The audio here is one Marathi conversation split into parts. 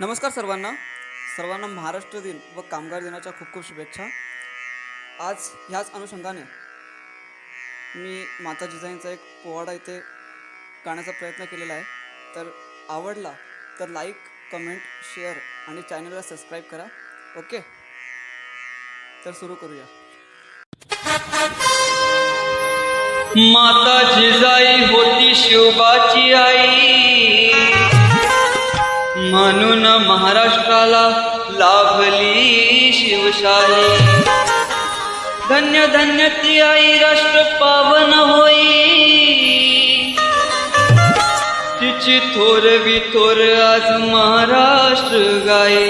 नमस्कार सर्वांना महाराष्ट्र दिन व कामगार दिनाच्या खूप खूप शुभेच्छा। आज ह्याच अनुषंगाने मी माता जिजाईंचा एक पोवाडा इथे गाण्याचा प्रयत्न केलेला आहे। तर आवडला तर लाईक, कमेंट, शेअर आणि चॅनलला सबस्क्राईब करा। ओके, तर सुरू करूया। माता जिजाई होती शिवबाची आई, म्हणून महाराष्ट्राला लाभली शिवशाही। धन्य धन्य ती आई राष्ट्र पावन होई, तिची थोर विथोर आज महाराष्ट्र गाई।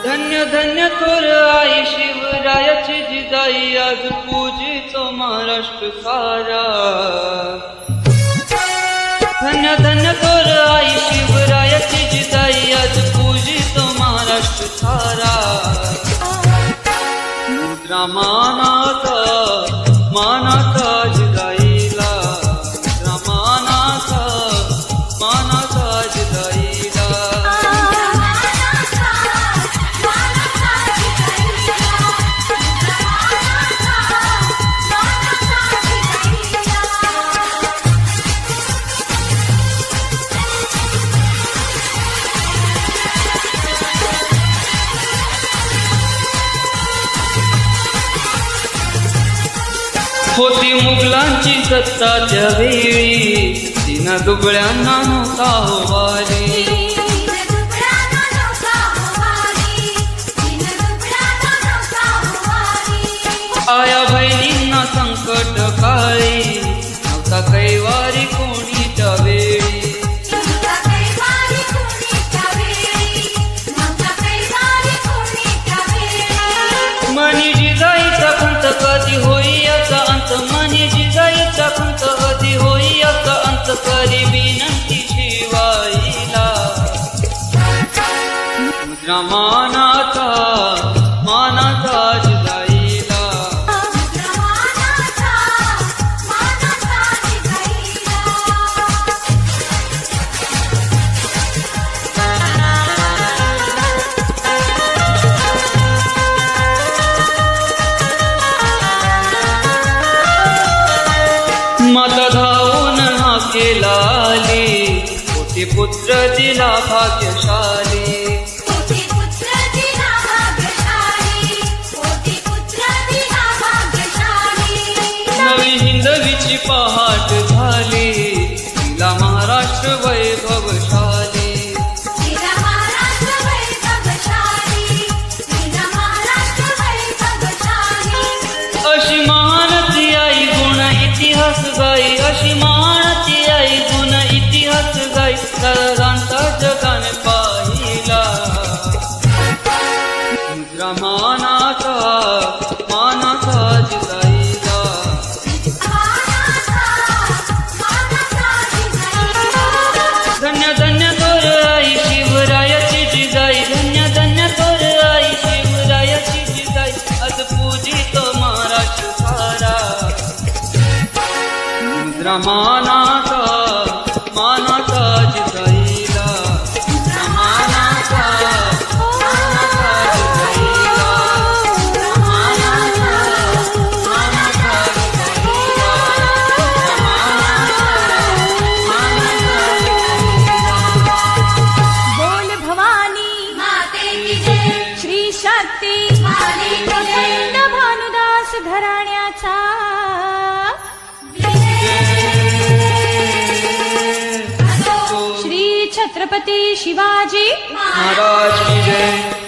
धन्य धन्य थोर आई शिवरायाची जिजाई, आज पूजितो महाराष्ट्र सारा। धन्य धन्य थोर आई शिवरायाची जिजाई, आज पूजितो महाराष्ट्र सारा। मुद्रा मानाचा मानाचा जिजाईला, मुद्रा मानाचा मानाचा जिजाईला। होती मुघलांची सत्ता त्यावेळी, तिनं दुबळ्यांना नव्हता हो वाली। आया बहिणींना संकट काळी, नव्हता कैवारी कोणीच्या वेळी। मनी जिजाईचा खंत कधी होई याचा अंत, मनी जिजाईचा खंत कधी होई याचा अंत, करी विनंती शिवाईला। मुद्रा मानाचा मानाचा जिजाईला। माता धावून हाकेला आली, कोटी पुत्र दिला भाग्यशाली। नवी हिंदवीची पहाट झाली, तिला महाराष्ट्र वैभवशाली। अशी महानती आई गुण इतिहास गाई, अशी महानती आई गुण इतिहास गाई, दादांचा जगाने पाहिला। मुद्रा मानाचा मानाचा जिजाईला। धन्य धन्य थोर आई शिवरायाची जिजाई, धन्य धन्य थोर आई शिवरायाची जिजाई, आज पूजितो महाराष्ट्र सारा। मुद्रा मानाचा मानाचा जिजाईला, मुद्रा मानाचा मानाचा जिजाईला, मुद्रा मानाचा मानाचा जिजाईला, मुद्रा मानाचा मानाचा जिजाईला। बोल भवानी माते की जय, श्री शक्ती माते की जय, न भानुदास घराण्याचा श्री छत्रपती शिवाजी महाराज की जय।